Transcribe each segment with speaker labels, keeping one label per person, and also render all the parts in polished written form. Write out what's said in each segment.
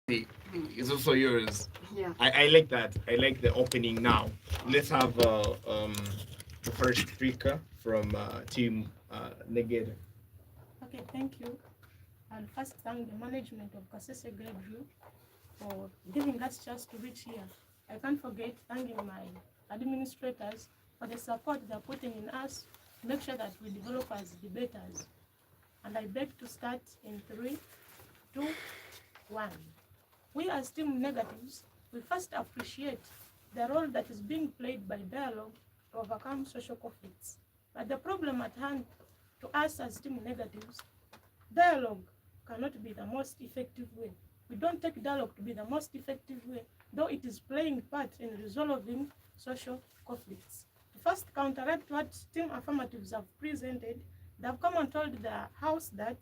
Speaker 1: It's also yours.
Speaker 2: Yeah.
Speaker 1: I like that. I like the opening now. Let's have the first speaker from Team Neged.
Speaker 3: Okay, thank you. I'll first thank the management of Kasese Group for giving us chance to reach here. I can't forget thanking my administrators for the support they're putting in us to make sure that we develop as debaters. And I beg to start in 3, 2, 1. We as Team Negatives, we first appreciate the role that is being played by dialogue to overcome social conflicts. But the problem at hand to us as Team Negatives, dialogue cannot be the most effective way. We don't take dialogue to be the most effective way, though it is playing part in resolving social conflicts. To first counteract what Team Affirmatives have presented, they have come and told the House that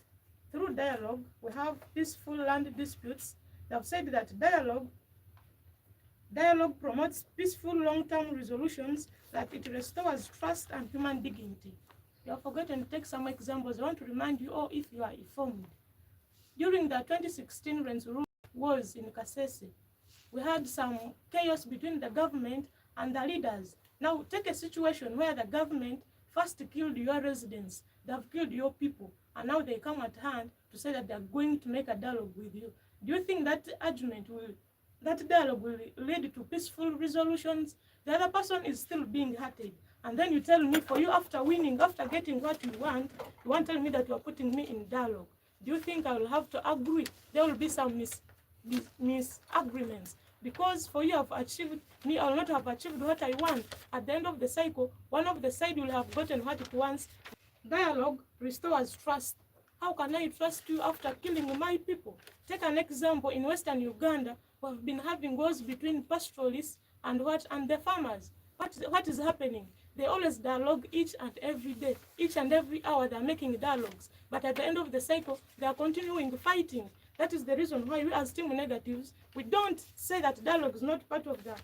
Speaker 3: through dialogue we have peaceful land disputes. They have said that dialogue promotes peaceful long-term resolutions, that it restores trust and human dignity. You have forgotten to take some examples. I want to remind you all, if you are informed. During the 2016 Renzuru wars in Kasese, we had some chaos between the government and the leaders. Now take a situation where the government first killed your residents, they have killed your people, and now they come at hand to say that they are going to make a dialogue with you. Do you think that that dialogue will lead to peaceful resolutions? The other person is still being hurted. And then you tell me, for you, after winning, after getting what you want to tell me that you are putting me in dialogue. Do you think I will have to agree? There will be some misagreements. Because for you have achieved, me I will not have achieved what I want. At the end of the cycle, one of the side will have gotten what it wants. Dialogue restores trust. How can I trust you after killing my people? Take an example, in Western Uganda, we have been having wars between pastoralists and the farmers. What is happening? They always dialogue each and every day, each and every hour they're making dialogues. But at the end of the cycle, they are continuing fighting. That is the reason why we as Team Negatives, we don't say that dialogue is not part of the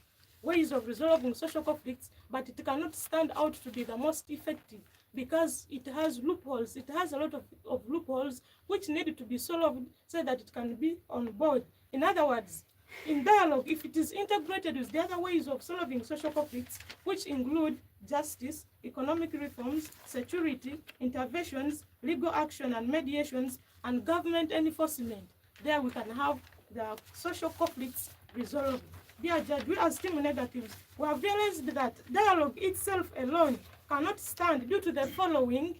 Speaker 3: ways of resolving social conflicts, but it cannot stand out to be the most effective because it has loopholes. It has a lot of loopholes which need to be solved so that it can be on board. In other words, in dialogue, if it is integrated with the other ways of solving social conflicts, which include justice, economic reforms, security, interventions, legal action and mediations, and government enforcement, there we can have the social conflicts resolved. Dear Judge, we as Team Negatives, we have realized that dialogue itself alone cannot stand due to the following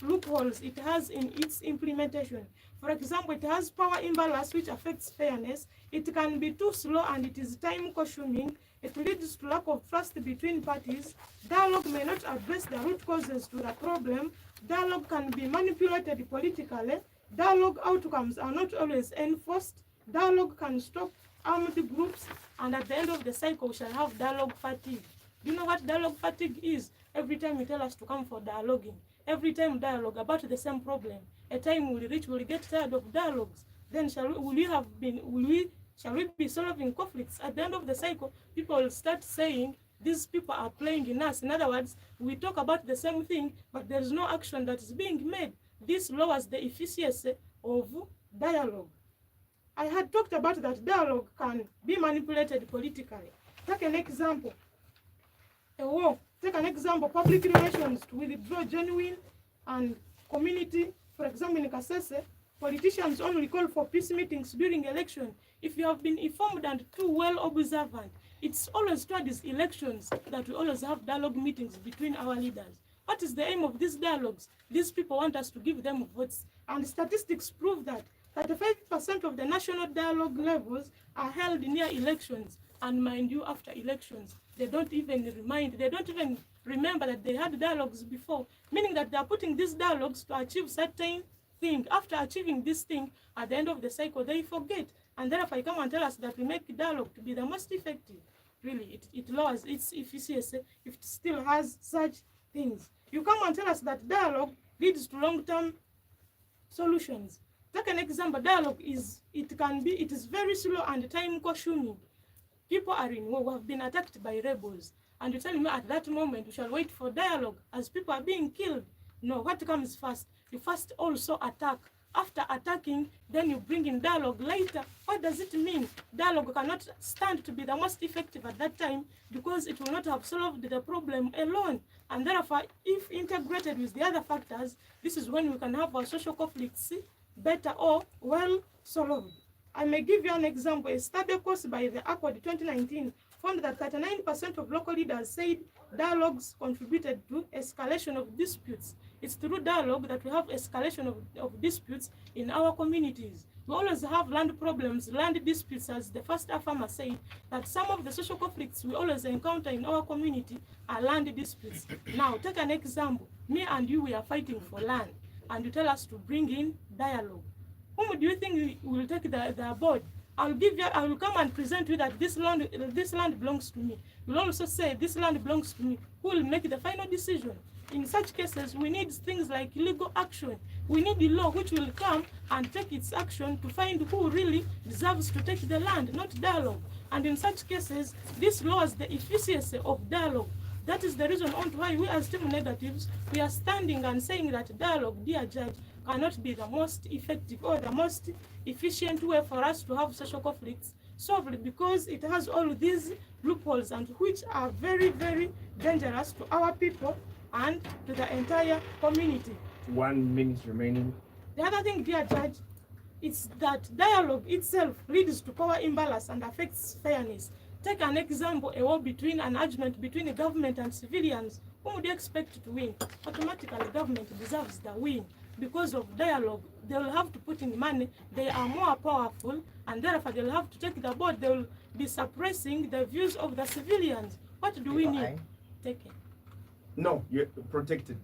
Speaker 3: loopholes it has in its implementation. For example, it has power imbalance which affects fairness. It can be too slow and it is time consuming. It leads to lack of trust between parties. Dialogue may not address the root causes to the problem. Dialogue can be manipulated politically. Dialogue outcomes are not always enforced. Dialogue can stop armed groups, and at the end of the cycle, we shall have dialogue fatigue. Do you know what dialogue fatigue is? Every time you tell us to come for dialoguing, every time dialogue about the same problem, a time will reach, we'll get tired of dialogues. Then shall we be solving conflicts? At the end of the cycle, people will start saying, these people are playing in us. In other words, we talk about the same thing, but there is no action that is being made. This lowers the efficiency of dialogue. I had talked about that dialogue can be manipulated politically. Take an example. A war. Take an example, public relations to withdraw genuine and community. For example, in Kasese, politicians only call for peace meetings during election. If you have been informed and too well observant, it's always toward these elections that we always have dialogue meetings between our leaders. What is the aim of these dialogues? These people want us to give them votes. And statistics prove that 35% of the national dialogue levels are held near elections. And mind you, after elections, they don't even remember that they had dialogues before, meaning that they are putting these dialogues to achieve certain thing. After achieving this thing, at the end of the cycle, they forget. And therefore, you come and tell us that we make dialogue to be the most effective. Really, it lowers its efficiency if it still has such things. You come and tell us that dialogue leads to long-term solutions. Take an example, dialogue is very slow and time-consuming. People are in war, have been attacked by rebels, and you tell me at that moment we shall wait for dialogue as people are being killed. No, what comes first? You first also attack after attacking, then you bring in dialogue later. What does it mean? Dialogue cannot stand to be the most effective at that time because it will not have solved the problem alone. And therefore, if integrated with the other factors, this is when we can have our social conflicts better or well solved. I may give you an example. A study caused by the Accord 2019 found that 39% of local leaders said dialogues contributed to escalation of disputes. It's through dialogue that we have escalation of disputes in our communities. We always have land problems, land disputes, as the first farmer said, that some of the social conflicts we always encounter in our community are land disputes. Now, take an example. Me and you, we are fighting for land, and you tell us to bring in dialogue. Whom do you think will take the board? I will come and present you that this land belongs to me. You'll also say this land belongs to me. Who will make the final decision? In such cases, we need things like legal action. We need the law which will come and take its action to find who really deserves to take the land, not dialogue. And in such cases, this lowers the efficiency of dialogue. That is the reason why we as team negatives, we are standing and saying that dialogue, dear judge, cannot be the most effective or the most efficient way for us to have social conflicts solved, because it has all these loopholes and which are very, very dangerous to our people and to the entire community.
Speaker 1: 1 minute remaining.
Speaker 3: The other thing, dear judge, is that dialogue itself leads to power imbalance and affects fairness. Take an example, a war between an argument between the government and civilians. Who would you expect to win? Automatically, government deserves the win. Because of dialogue, they will have to put in money. They are more powerful, and therefore they will have to take the board. They will be suppressing the views of the civilians. What do we need? Take it.
Speaker 1: No, you're protected.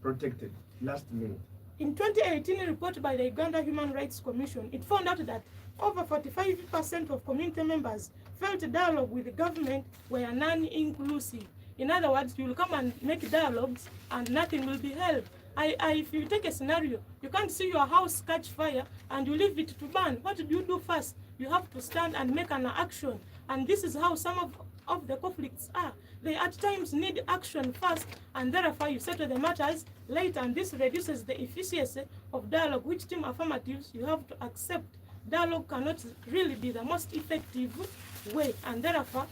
Speaker 1: Protected. Last minute.
Speaker 3: In 2018, a report by the Uganda Human Rights Commission, it found out that over 45% of community members felt dialogue with the government were non-inclusive. In other words, you will come and make dialogues and nothing will be held. If you take a scenario, you can't see your house catch fire and you leave it to burn. What do you do first? You have to stand and make an action. And this is how some of the conflicts are. They at times need action first, and therefore you settle the matters later, and this reduces the efficiency of dialogue, which team affirmatives, you have to accept. Dialogue cannot really be the most effective way, and therefore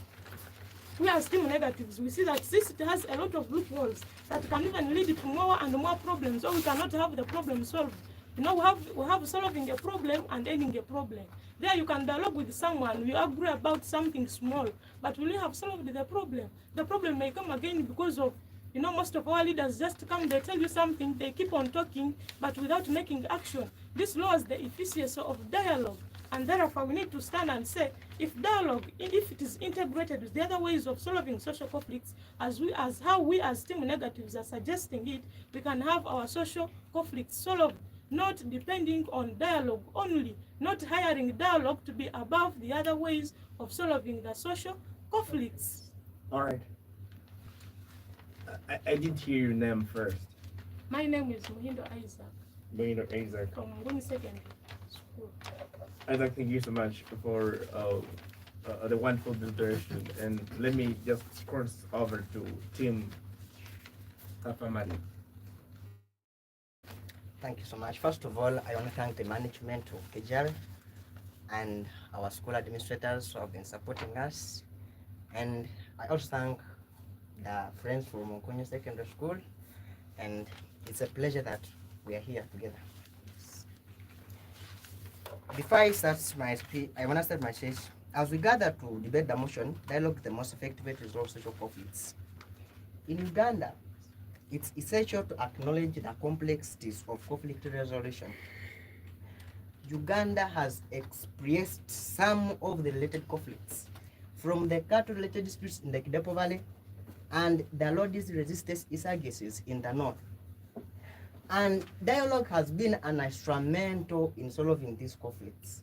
Speaker 3: we as team negatives, we see that this has a lot of loopholes that can even lead to more and more problems, or we cannot have the problem solved. You know, we have solving a problem and ending a problem. There you can dialogue with someone, you agree about something small, but will you have solved the problem? The problem may come again because of, you know, most of our leaders just come, they tell you something, they keep on talking, but without making action. This lowers the efficiency of dialogue. And therefore, we need to stand and say, if dialogue, if it is integrated with the other ways of solving social conflicts, as how we as team negatives are suggesting it, we can have our social conflicts solved, not depending on dialogue only, not hiring dialogue to be above the other ways of solving the social conflicts.
Speaker 1: All right. I did hear your name first.
Speaker 3: My name is Muhindo Isaac.
Speaker 1: Muhindo Isaac.
Speaker 3: From Munkunyu Secondary School.
Speaker 1: Isaac, thank you so much for the wonderful deliberation. And let me just cross over to Team Affirmative.
Speaker 2: Thank you so much. First of all, I want to thank the management of KJR and our school administrators who have been supporting us. And I also thank the friends from Munkunyu Secondary School. And it's a pleasure that we are here together. Before I start my speech, I want to start my speech. As we gather to debate the motion, dialogue the most effective way to resolve social conflicts. In Uganda, it's essential to acknowledge the complexities of conflict resolution. Uganda has experienced some of the related conflicts, from the cattle-related disputes in the Kidepo Valley and the Lord's resistance insurgencies in the north. And dialogue has been an instrumental in solving these conflicts.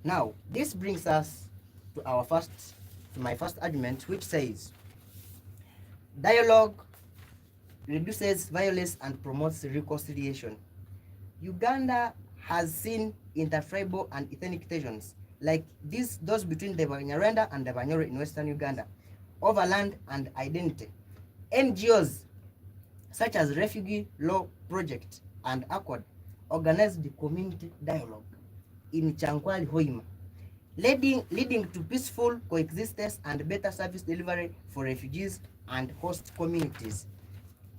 Speaker 2: Now, this brings us to my first argument, which says dialogue reduces violence and promotes reconciliation. Uganda has seen intertribal and ethnic tensions, like those between the Banyarwanda and the Banyoro in Western Uganda, over land and identity. NGOs such as Refugee Law Project and Accord organized community dialogue in Chankwali Hoima, leading to peaceful coexistence and better service delivery for refugees and host communities.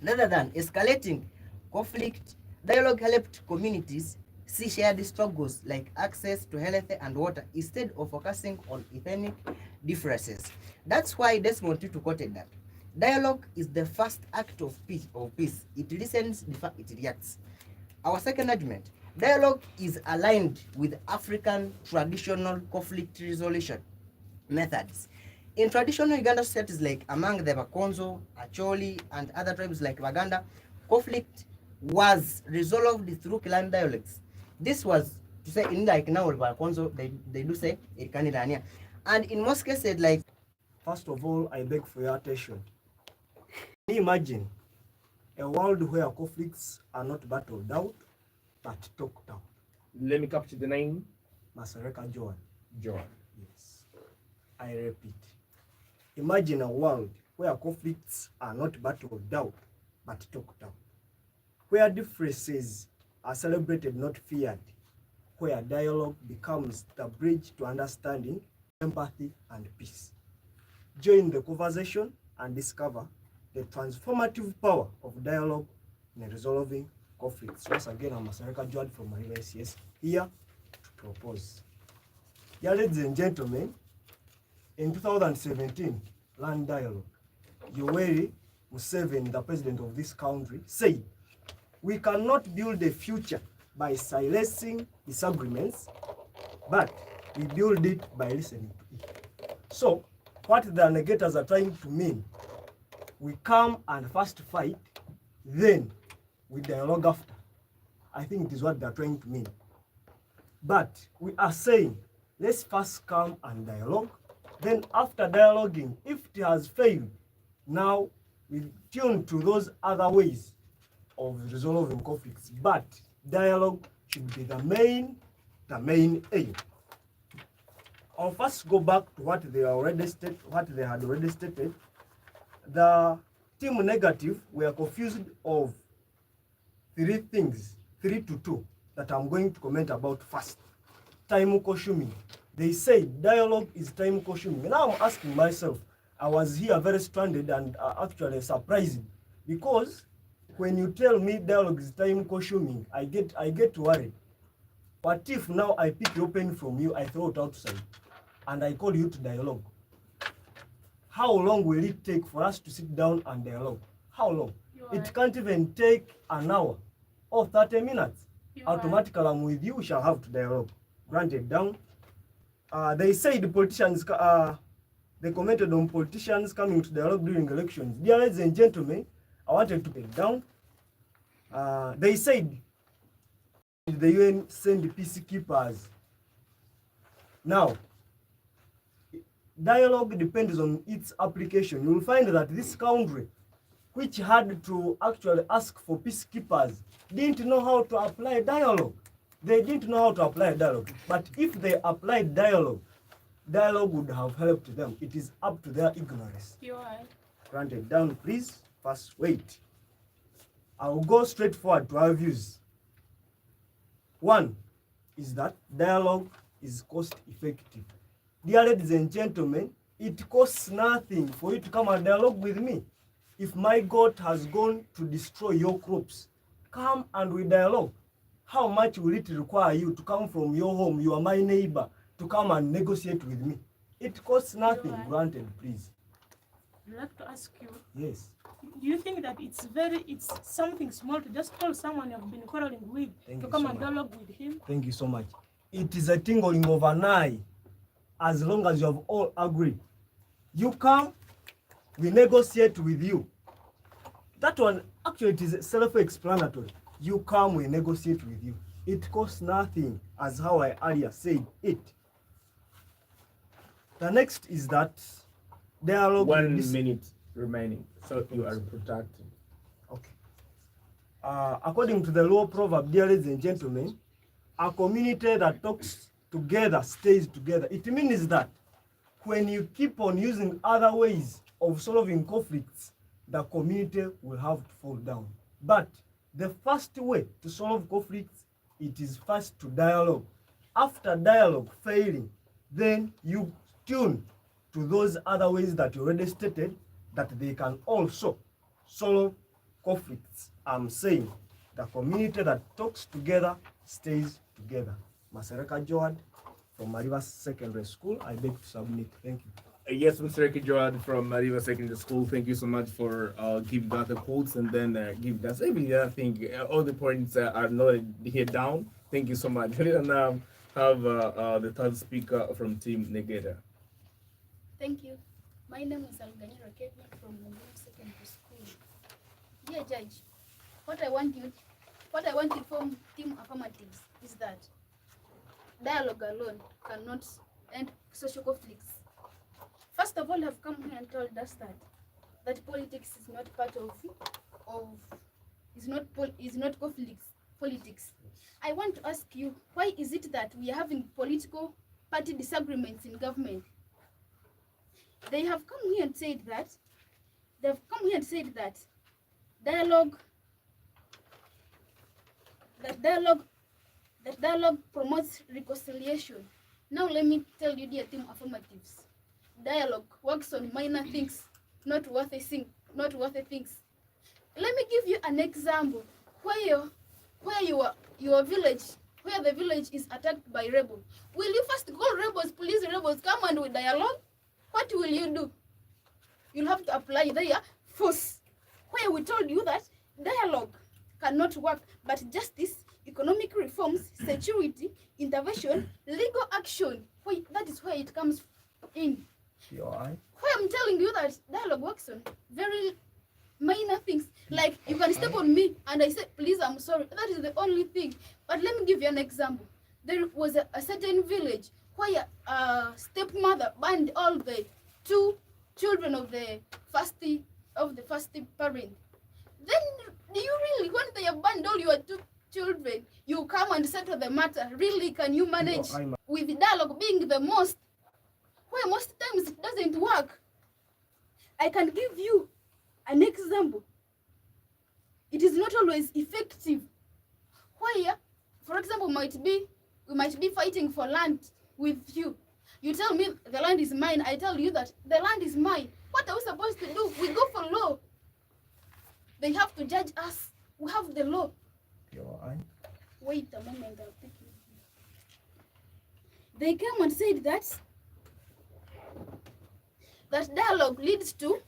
Speaker 2: Rather than escalating conflict, dialogue helped communities see shared struggles like access to health and water instead of focusing on ethnic differences. That's why Desmond Tutu quoted that dialogue is the first act of peace. It listens before it reacts. Our second argument, dialogue is aligned with African traditional conflict resolution methods. In traditional Uganda societies like among the Bakonzo, Acholi, and other tribes like Baganda, conflict was resolved through clan dialects. This was to say in like now Bakonzo, they do say Ikanirania. And in most cases, like
Speaker 4: first of all, I beg for your attention. Can you imagine a world where conflicts are not battled out, but talked out?
Speaker 1: Let me capture the name.
Speaker 4: Masareka Joan.
Speaker 1: John.
Speaker 4: Yes. I repeat. Imagine a world where conflicts are not battled out, but talked out. Where differences are celebrated, not feared. Where dialogue becomes the bridge to understanding, empathy, and peace. Join the conversation and discover the transformative power of dialogue in resolving conflicts. Once again, I'm Masareka Joan from Maliba SCS, here to propose. Dear ladies and gentlemen, in 2017, Land Dialogue, Yoweri Museveni, the president of this country, said, "We cannot build a future by silencing disagreements, but we build it by listening to it." So, what the negators are trying to mean, we come and first fight, then we dialogue after. I think it is what they are trying to mean. But we are saying, let's first come and dialogue. Then after dialoguing, if it has failed, now we tune to those other ways of resolving conflicts. But dialogue should be the main aim. I'll first go back to what they had already stated. The team negative were confused of 3 things, 3 to 2, that I'm going to comment about first. Time consuming. They say dialogue is time consuming. Now I'm asking myself, I was here very stranded and actually surprised, because when you tell me dialogue is time consuming, I get worried. What if now I pick your pen from you, I throw it outside, and I call you to dialogue? How long will it take for us to sit down and dialogue? How long? It can't even take an hour or 30 minutes. Automatically, I'm with you, we shall have to dialogue. Granted down. They say the politicians, they commented on politicians coming to dialogue during elections. Dear ladies and gentlemen, I wanted to get down. They said the UN send peacekeepers. Now, dialogue depends on its application. You will find that this country, which had to actually ask for peacekeepers, didn't know how to apply dialogue. They didn't know how to apply dialogue. But if they applied dialogue, dialogue would have helped them. It is up to their ignorance.
Speaker 3: You are.
Speaker 4: Granted down, please. First, wait. I will go straight forward to our views. One is that dialogue is cost effective. Dear ladies and gentlemen, it costs nothing for you to come and dialogue with me. If my goat has gone to destroy your crops, come and we dialogue. How much will it require you to come from your home, you are my neighbor, to come and negotiate with me? It costs nothing. Granted, please.
Speaker 3: I'd like to ask you.
Speaker 4: Yes.
Speaker 3: Do you think that it's something small to just call someone you've been quarreling with to come and dialogue with him?
Speaker 4: Thank you so much. It is a tingling of an eye, as long as you have all agreed. You come, we negotiate with you. That one, actually, it is self-explanatory. You come, we negotiate with you. It costs nothing, as how I earlier said it. The next is that dialogue.
Speaker 1: 1 minute remaining, so you are protected.
Speaker 4: Okay. According to the law proverb, dear ladies and gentlemen, a community that talks together stays together. It means that when you keep on using other ways of solving conflicts, the community will have to fall down. But the first way to solve conflicts it is first to dialogue. After dialogue failing, then you tune to those other ways that you already stated that they can also solve conflicts. I'm saying the community that talks together stays together. Masereka Joad from Maliba Secondary School, I beg to submit. Thank you.
Speaker 1: Yes, Mr. Joad from Maliba Secondary School, thank you so much for giving us the quotes and then give us every other thing. All the points are noted here down. Thank you so much. And now have the third speaker from Team Negeda.
Speaker 5: Thank you. My name is Alganyira Kevin from Munkunyu Secondary School. Dear Judge, what I want you from Team Affirmatives is that dialogue alone cannot end social conflicts. First of all, I've come here and told us that politics is not part of politics. I want to ask you, why is it that we are having political party disagreements in government? They have come here and said that dialogue promotes reconciliation. Now let me tell you, dear Team Affirmatives, dialogue works on minor things, not worthy things. Let me give you an example where your village, where the village is attacked by rebels. Will you first call rebels, police rebels, come and with dialogue? What will you do? You'll have to apply their force. Where we told you that dialogue cannot work, but justice, economic reforms, security, intervention, legal action, that is where it comes in.
Speaker 4: Why
Speaker 5: I'm telling you that dialogue works on very minor things. Like you can step on me and I say, please, I'm sorry. That is the only thing. But let me give you an example. There was a certain village where a stepmother banned all the 2 children of the first parent. Then do you really, when they abandon all your 2 children, you come and settle the matter? Really, can you manage with dialogue being the most, where most times it doesn't work? I can give you an example. It is not always effective. Where, for example, we might be fighting for land with you. You tell me the land is mine. I tell you that the land is mine. What are we supposed to do? We go for law. They have to judge us. We have the law. Wait a moment, I'll take you. They came and said that dialogue leads to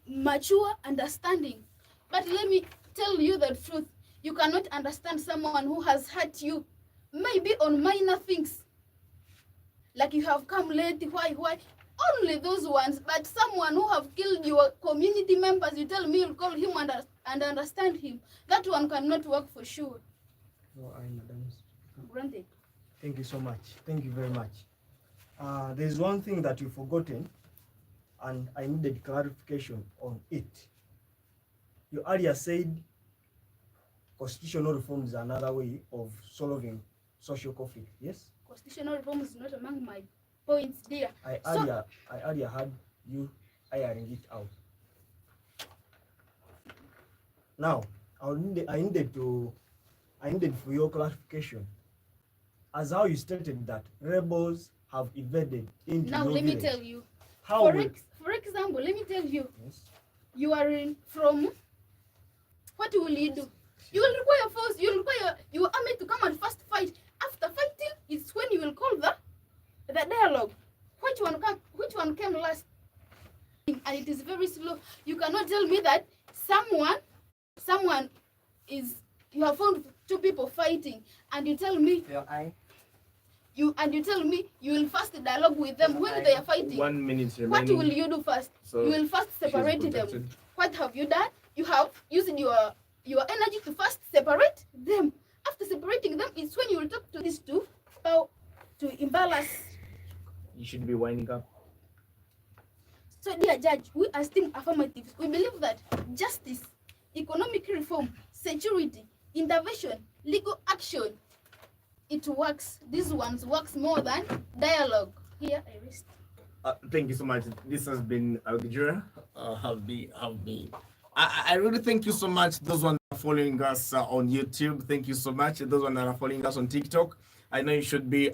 Speaker 5: mature understanding. But let me tell you the truth. You cannot understand someone who has hurt you, maybe on minor things. Like you have come late, why? Only those ones. But someone who have killed your community members, you tell me you'll call him and understand him. That one cannot work for sure.
Speaker 4: Madam.
Speaker 5: Granted.
Speaker 4: Thank you so much. Thank you very much. There's one thing that you've forgotten, and I needed clarification on it. You earlier said constitutional reform is another way of solving social conflict. Yes?
Speaker 5: Constitutional reform is not among my points, dear.
Speaker 4: I earlier had you ironing it out. Now, I needed for your clarification. As how you stated that rebels have evaded into
Speaker 5: now
Speaker 4: your
Speaker 5: let
Speaker 4: village.
Speaker 5: me tell you.
Speaker 4: How
Speaker 5: For example, let me tell you.
Speaker 4: Yes.
Speaker 5: You are from. What will you do? You will require force. You will require your army to come and first fight. After fighting, it's when you will call the dialogue. Which one came last? And it is very slow. You cannot tell me that someone is, you have found 2 people fighting, and you tell me you tell me you will first dialogue with them when they are fighting.
Speaker 1: 1 minute remaining.
Speaker 5: What will you do first?
Speaker 1: So
Speaker 5: you will first separate them. What have you done? You have used your energy to first separate them. After separating them, it's when you will talk to these 2 to imbalance.
Speaker 1: You should be winding up.
Speaker 5: So, dear Judge, we as Team Affirmative, we believe that justice, economic reform, security, intervention, legal action, it works. These ones works more than dialogue. Here I rest.
Speaker 1: Thank you so much. This has been Algajura. I really thank you so much. Those ones. following us on YouTube, thank you so much. Those that are following us on TikTok, I know you should be.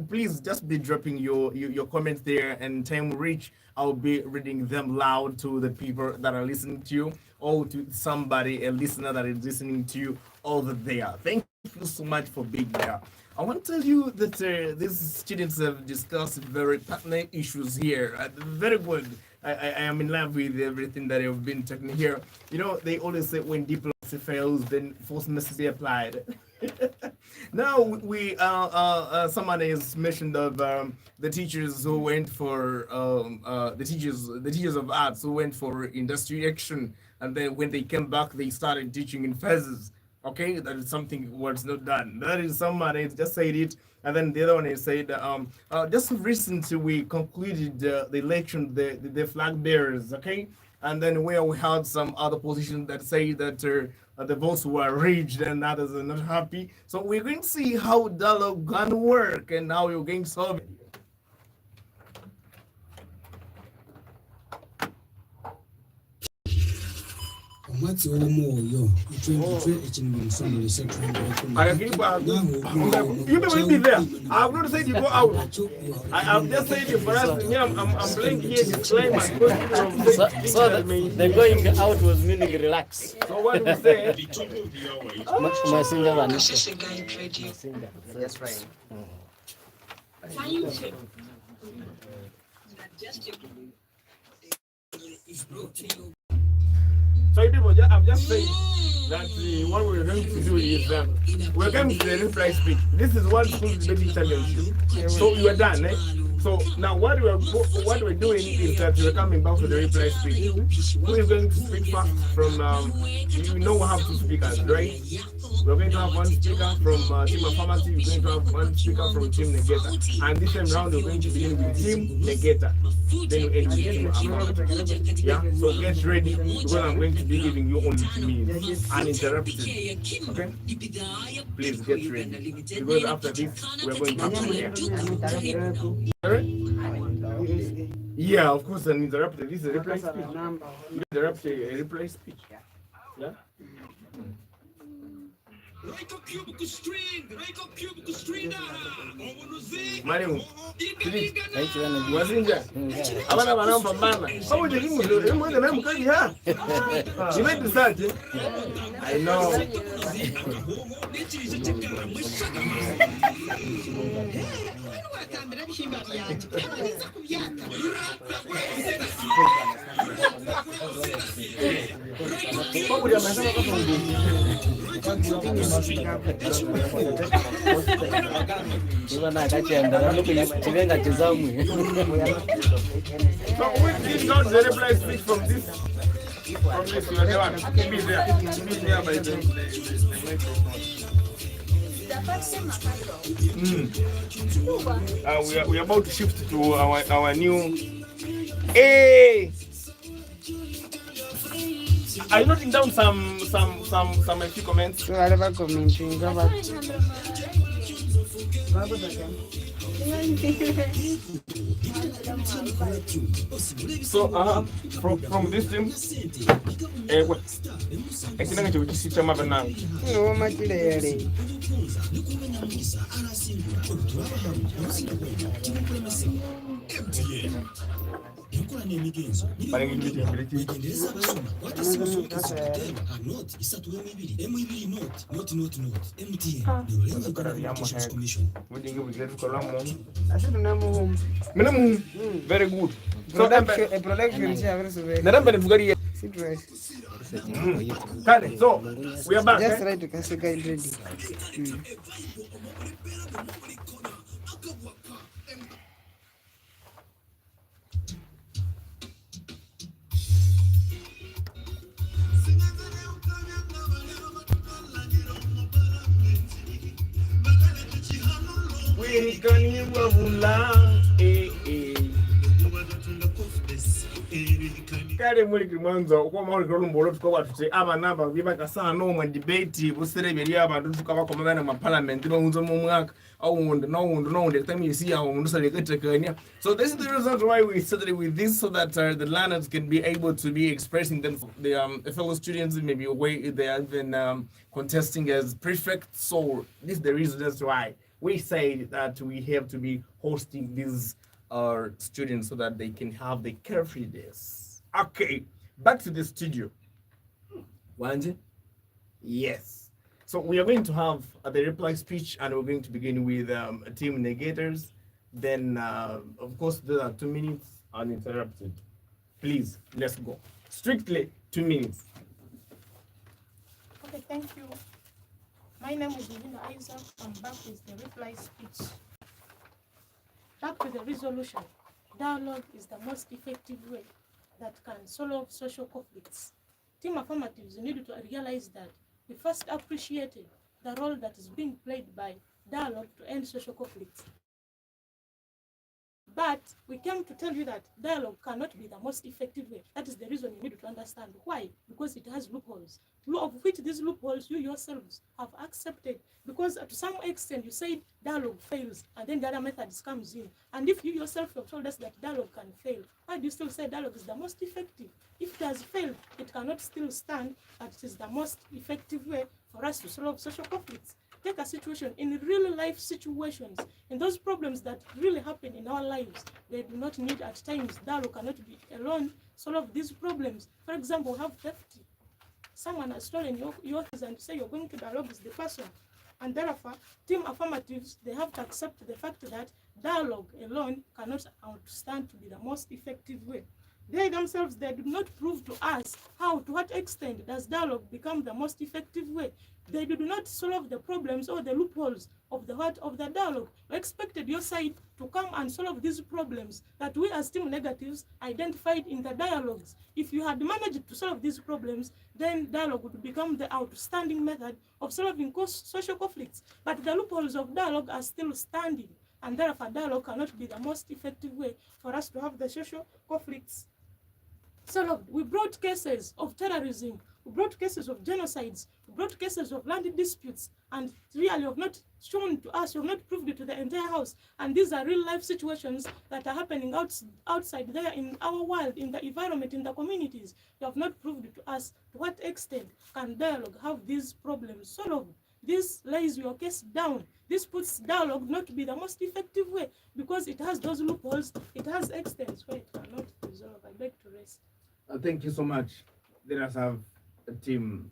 Speaker 1: Please just be dropping your comments there, and time will reach, I'll be reading them loud to the people that are listening to you, or to somebody, a listener that is listening to you over there. Thank you so much for being there. I want to tell you that these students have discussed very pertinent issues here. Very good. I am in love with everything that you've been talking here. You know, they always say when diplomacy fails, then force must be applied. Now someone has mentioned of the teachers who went for the teachers of arts who went for industry action, and then when they came back, they started teaching in phases. Okay, that is something was not done. That is somebody just said it, and then the other one is said just recently we concluded the election, the flag bearers. Okay, and then where we had some other positions that say that the votes were rigged and others are not happy. So we're going to see how dialogue can work and how you're going to solve it.
Speaker 6: What's your more? You
Speaker 1: will be there. I've not said you go out. I've just said you for us. I'm playing here disclaimer.
Speaker 7: So the going out was meaning relax.
Speaker 1: So what we say?
Speaker 7: My singer one.
Speaker 2: Yes, right.
Speaker 1: So people, I'm just saying that what we're going to do is we're going to the reply speech. This is one school debating championship. So you are done, eh? So now what we're doing is that we're coming back to the reply speech. Who is going to speak first from, you know we have two speakers, right? We're going to have one speaker from Team Affirmative, we're going to have one speaker from Team Negator. And this time round, we're going to begin with Team Negator. Then we end with Team Affirmative. Yeah, so get ready, because I'm going to be giving you only to me uninterrupted. Okay? Please get ready, because after this, we're going back to air. Yeah, of course, uninterrupted. This is a reply speech. Interrupt a reply speech. Yeah? Mwalimu, wazinja abana banapambana kama elimu ndio mmoja na mkaji ha nimetu saje. I know.
Speaker 7: Ivana akachenda chivenga chizamwe.
Speaker 1: So we did not the reply speech from this you are the one. Be there by the we are about to shift to our new. Hey, are you noting down some a few comments?
Speaker 8: So I never commenting about.
Speaker 1: So from this team, what? I think you will see some of now.
Speaker 8: No, my lady.
Speaker 1: Very good. So we are back.
Speaker 8: Just right to Kasika ready.
Speaker 1: We can hear kale muli kimwanzo kwa mauli kwa lumbolo tukoba tuti aba namba biba kasana no mu debate busere beri abantu tukabakoma bana mu parliament no unzo mu mwaka no time you see how mundu sale ketekania. So this is the reason why we started with this, so that the learners can be able to be expressing them, the fellow students, maybe a way they are even contesting as prefects. So this is the reason that's why we say that we have to be hosting these students so that they can have the carefree days. Okay, back to the studio. Wanje? Yes. So we are going to have the reply speech, and we're going to begin with team negators. Then, of course, there are 2 minutes uninterrupted. Please, let's go. Strictly 2 minutes.
Speaker 3: Okay, thank you. My name is Nina Isaac. I'm back with the reply speech. Back to the resolution. Dialogue is the most effective way that can solve social conflicts. Team affirmatives need to realize that we first appreciated the role that is being played by dialogue to end social conflicts. But we came to tell you that dialogue cannot be the most effective way. That is the reason you need to understand. Why? Because it has loopholes, of which these loopholes you yourselves have accepted. Because to some extent you said dialogue fails, and then the other methods comes in. And if you yourself have told us that dialogue can fail, why do you still say dialogue is the most effective? If it has failed, it cannot still stand that it is the most effective way for us to solve social conflicts. Take a situation in real life situations, and those problems that really happen in our lives, they do not need at times dialogue cannot be alone solve these problems. For example, we have theft. Someone has stolen your things, and you say you're going to dialogue with the person. And therefore, team affirmatives, they have to accept the fact that dialogue alone cannot outstand to be the most effective way. They themselves, they do not prove to us how, to what extent does dialogue become the most effective way. They do not solve the problems or the loopholes of the dialogue. We expected your side to come and solve these problems that we as team negatives identified in the dialogues. If you had managed to solve these problems, then dialogue would become the outstanding method of solving social conflicts. But the loopholes of dialogue are still standing, and therefore dialogue cannot be the most effective way for us to have the social conflicts solved. We brought cases of terrorism, we brought cases of genocides, we brought cases of land disputes, and really have not shown to us, you have not proved it to the entire house. And these are real life situations that are happening outside there in our world, in the environment, in the communities. You have not proved it to us to what extent can dialogue have these problems solved. This lays your case down. This puts dialogue not to be the most effective way because it has those loopholes, it has extents where it cannot resolve. I beg to rest.
Speaker 1: Thank you so much. Let us have a team.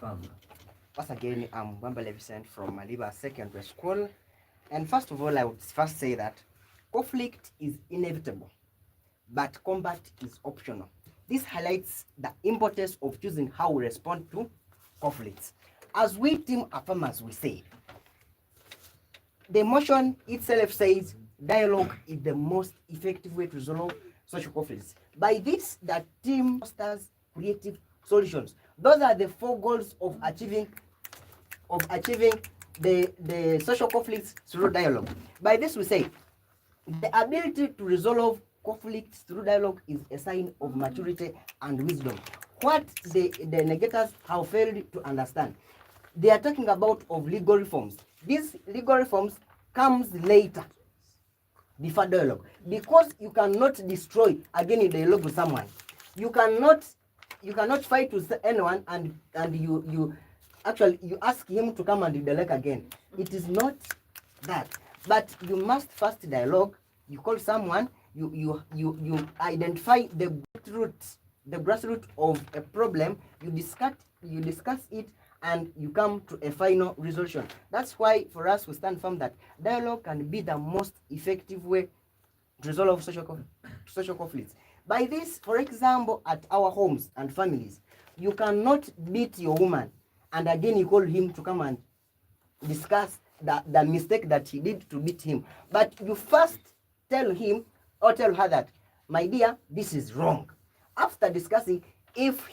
Speaker 2: Once again, I'm Bambale Vicent from Maliba Secondary School. And first of all, I would first say that conflict is inevitable, but combat is optional. This highlights the importance of choosing how we respond to conflicts. As we team affirmers, we say, the motion itself says dialogue is the most effective way to resolve social conflicts. By this, the team fosters creative solutions. Those are the 4 goals of achieving the social conflicts through dialogue. By this, we say the ability to resolve conflicts through dialogue is a sign of maturity and wisdom. What the negators have failed to understand, they are talking about of legal reforms. These legal reforms comes later before dialogue, because you cannot destroy again in dialogue with someone. You cannot fight with anyone and you actually you ask him to come and dialogue again. It is not that, but you must first dialogue. You call someone, you identify the grassroots of a problem, you discuss it, and you come to a final resolution. That's why for us we stand firm that dialogue can be the most effective way to resolve social conflicts. By this, for example, at our homes and families, you cannot beat your woman and again you call him to come and discuss the mistake that he did to beat him. But you first tell him or tell her that, my dear, this is wrong. After discussing, if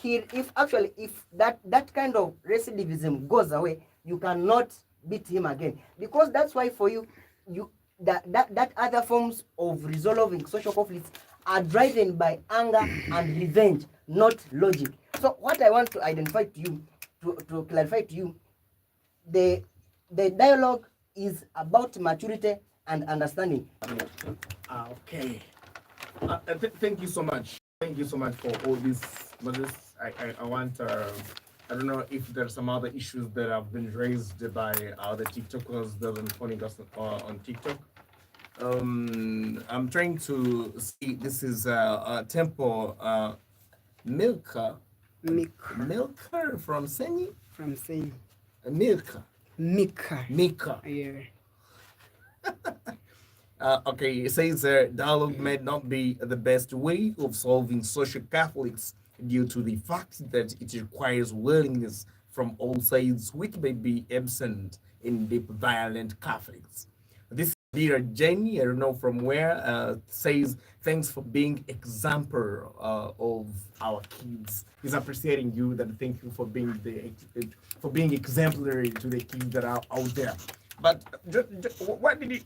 Speaker 2: that kind of recidivism goes away, you cannot beat him again. Because that's why for you that other forms of resolving social conflicts are driven by anger and revenge, not logic. So what I want to identify to you, to clarify to you, the dialogue is about maturity and understanding.
Speaker 1: Okay. Thank you so much. Thank you so much for all this. But this, I want. I don't know if there's some other issues that have been raised by the TikTokers that have been following us on TikTok. I'm trying to see. This is Temple Milka. Milka from Senyi.
Speaker 8: From saying
Speaker 1: Milka.
Speaker 8: Mika.
Speaker 1: Mika.
Speaker 8: Yeah.
Speaker 1: Okay, it says dialogue may not be the best way of solving social conflicts due to the fact that it requires willingness from all sides, which may be absent in deep violent conflicts. This dear Jenny, I don't know from where, says thanks for being example of our kids. He's appreciating you. That thank you for being exemplary to the kids that are out there. But what did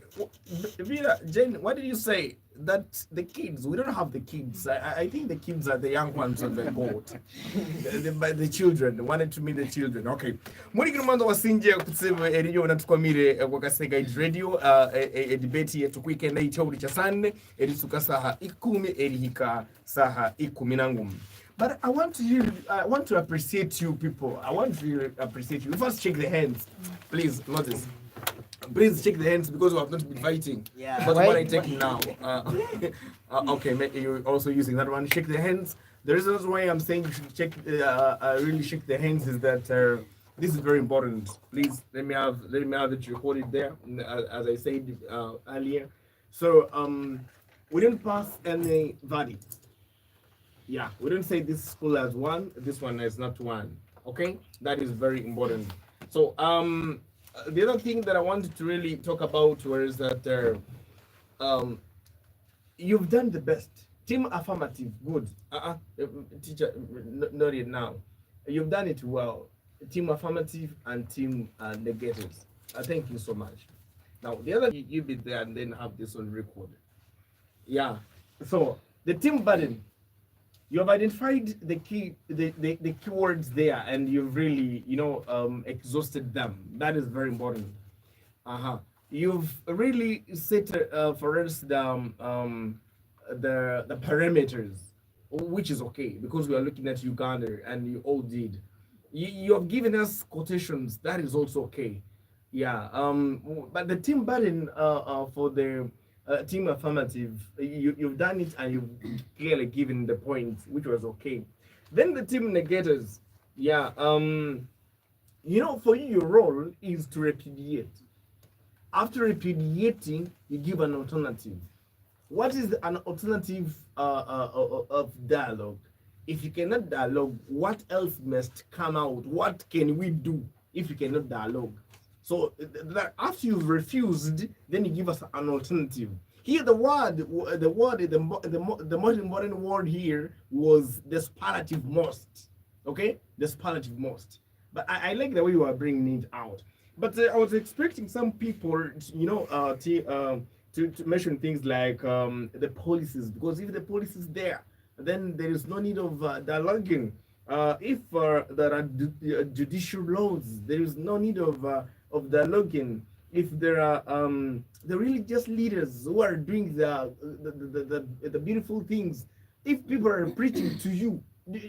Speaker 1: Jen? What did you say that the kids? We don't have the kids. I think the kids are the young ones on the boat. the children wanted to meet the children. Okay. Muri kumando wasinje kutsibu eriyo natukwamire wakasega radio debate yetu weekend ito cha Sunday erisuka saha 10 erihika saha 11. But I want to appreciate you people. I want to appreciate you. First, shake the hands, please. Notice. Please shake the hands because we have not been fighting.
Speaker 2: Yeah.
Speaker 1: But what I'm taking now. Okay, you're also using that one. Shake the hands. The reason why I'm saying you should really shake the hands is that this is very important. Please let me have it recorded there, as I said earlier. So we didn't pass any verdict. Yeah, we didn't say this school has one. This one is not one. Okay, that is very important. So the other thing that I wanted to really talk about was that you've done the best. Team Affirmative, good. Teacher, not it now. You've done it well. Team Affirmative and Team Negatives. Thank you so much. Now, the other, you be there and then have this on record. Yeah. So, the team burden, you have identified the keywords there and you've really, exhausted them. That is very important. You've really set for us the parameters, which is okay because we are looking at Uganda and you all did. You have given us quotations. That is also okay. Yeah. But the team burden for the Team Affirmative, you've done it and you've clearly given the point, which was okay. Then the Team Negators, yeah, for you, your role is to repudiate. After repudiating, you give an alternative. What is an alternative of dialogue? If you cannot dialogue, what else must come out? What can we do if you cannot dialogue? So that after you've refused, then you give us an alternative. Here, the most important word here was the superlative most. Okay, the superlative most. But I like the way you are bringing it out. But I was expecting some people, to mention things like the policies, because if the policy is there, then there is no need of dialoguing. If there are judicial laws, there is no need of dialoguing. If there are the religious leaders who are doing the beautiful things, if people are preaching to you,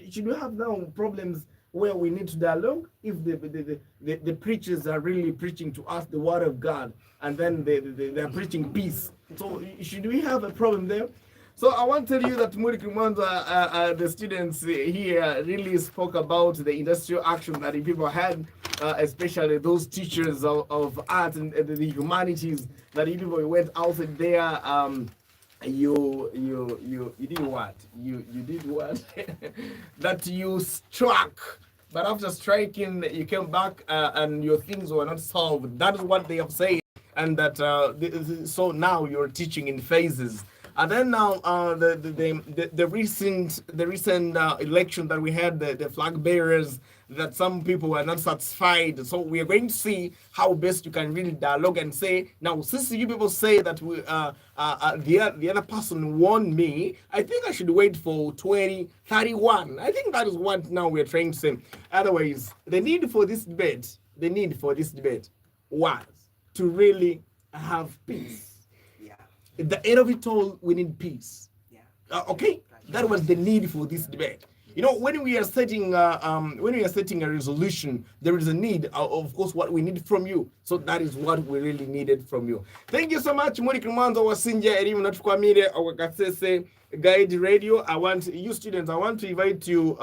Speaker 1: should we have now problems where we need to dialogue? If the preachers are really preaching to us the word of God, and then they are preaching peace, so should we have a problem there? So I want to tell you that Muri Kumanda, the students here really spoke about the industrial action that the people had, especially those teachers of art and the humanities that the people went out there. You did what? You did what? That you struck, but after striking, you came back and your things were not solved. That is what they have said, and that so now you're teaching in phases. And then now the recent election that we had, the flag bearers, that some people were not satisfied. So we are going to see how best you can really dialogue and say, now since you people say that we the other person won me, I think I should wait for 2031. I think that is what now we're trying to say. Otherwise, the need for this debate was to really have peace. At the end of it all, we need peace. Okay, that was the need for this debate. You know, when we are setting a resolution, there is a need, of course, what we need from you. So that is what we really needed from you. Thank you so much, Muri Krimanzo Wasinja Elimu Natukwamire Awakasese Guide Radio. I want you students, I want to invite you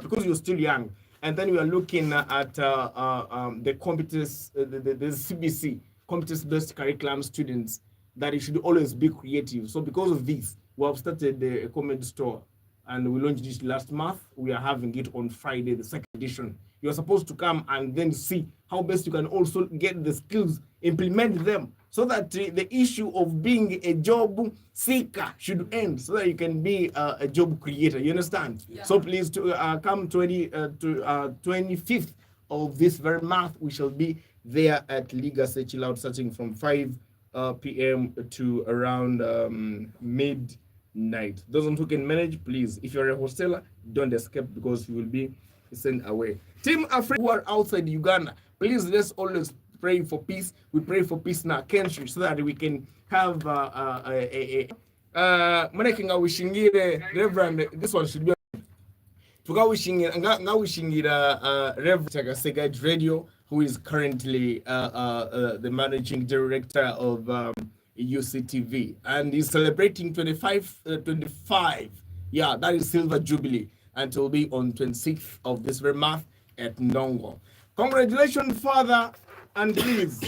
Speaker 1: because you're still young, and then we are looking at the competence, the CBC, competence-based curriculum students, that it should always be creative. So because of this, we have started a comment store, and we launched this last month. We are having it on Friday, the second edition. You're supposed to come and then see how best you can also get the skills, implement them, so that the issue of being a job seeker should end, so that you can be a job creator. You understand? Yeah. So please come 25th of this very month. We shall be there at Liga Searching Out, starting from 5 p.m. to around midnight. Those who can manage, please. If you're a hosteler, don't escape, because you will be sent away. Team Africa who are outside Uganda, please, let's always pray for peace. We pray for peace in our country, so that we can have Reverend, this one should be Reverend Chagasega Radio, who is currently the managing director of UCTV, and he's celebrating 25. Yeah, that is Silver Jubilee, and it will be on 26th of this very month at Ndongo. Congratulations, Father, and please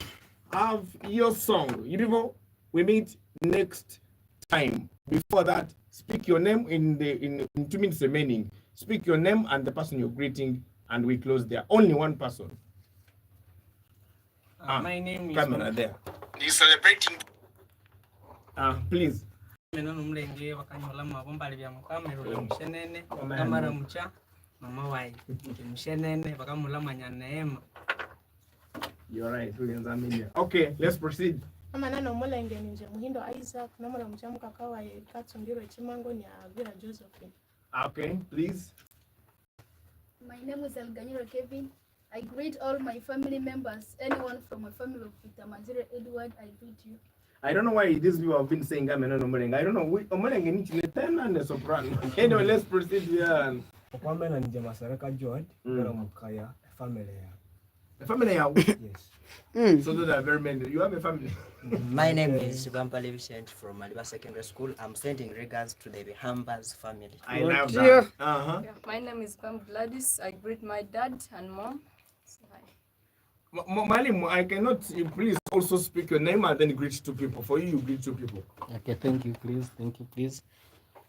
Speaker 1: have your song. You people, we meet next time. Before that, speak your name in 2 minutes remaining. Speak your name and the person you're greeting, and we close there. Only one person.
Speaker 9: My name is
Speaker 1: camera there. He's celebrating. Please. You're right. Okay, let's proceed.
Speaker 3: Amanano mulenge ninje muhindo Isaac namura mchamuka kawa katsungiro chimango ni Avira Josephine.
Speaker 1: Okay, please.
Speaker 5: My name is Alganyiro Kevin. I greet all my family members. Anyone from my family of Victor Manzire Edward, I greet you. I
Speaker 1: don't know why these people have been saying Amanano mulenge. I don't know. Mulenge ni tenor and soprano. Anyway, let's proceed here.
Speaker 4: Kwamena nje Masaraka George, Mukaya family.
Speaker 1: A family? Yes. So those are very many. You have a family.
Speaker 2: My name is Bampali Vicent from Maliba Secondary School. I'm sending regards to the Hambers family.
Speaker 1: I love that.
Speaker 10: Yeah, my name is Pam Gladys. I greet my dad and mom.
Speaker 1: Malim, I cannot please also speak your name and then greet two people. For you greet two people.
Speaker 7: Okay, thank you, please.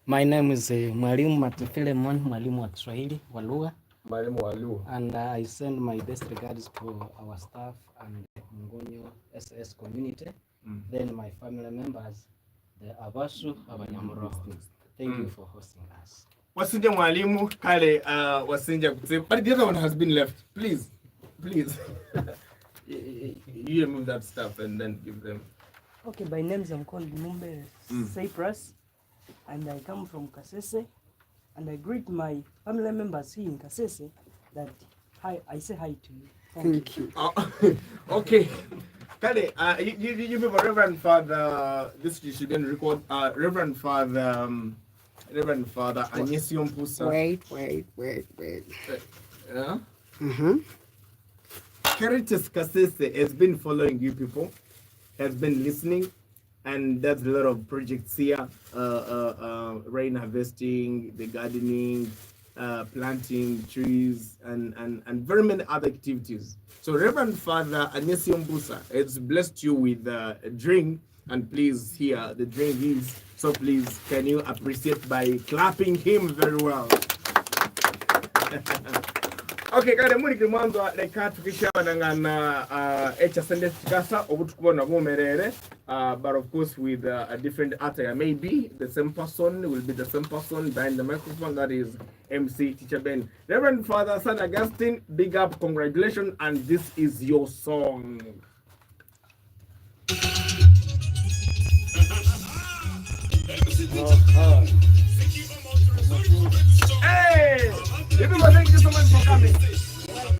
Speaker 7: My name is Mwalimu Matifilemon, Mwalimu wa Kiswahili wa lugha. And I send my best regards to our staff and the Munkunyu SS community. Then my family members, the Abasu, Abanyamuro. Thank you for hosting us.
Speaker 1: Wasinja Mwalimu, Kale, Wasinja Kutse. But the other one has been left. Please. You remove that stuff and then give them.
Speaker 11: Okay, by names I'm called Mumbe Cyprus, and I come from Kasese. And I greet my family members here in Kasese that I say hi to you. Thank you.
Speaker 1: Okay. Kale, you have a Reverend Father, this you shouldn't record, Reverend Father Agnes Yompusa.
Speaker 8: Wait.
Speaker 1: Yeah? Caritas Kasese has been following you people, has been listening. And there's a lot of projects here, rain harvesting, the gardening, planting trees, and very many other activities. So Reverend Father Anesi Mbusa has blessed you with a drink, and please here the drink is. So please, can you appreciate by clapping him very well? Okay, kale muri kimwanzo reka tukishabanangana echa sende chikasa obutukubona bumerere but of course with a different attire. Maybe the same person will be the same person behind the microphone, that is MC Teacher Ben. Reverend Father San Augustine, big up, congratulations, and this is your song. Hey! Everyone, thank you so much for coming.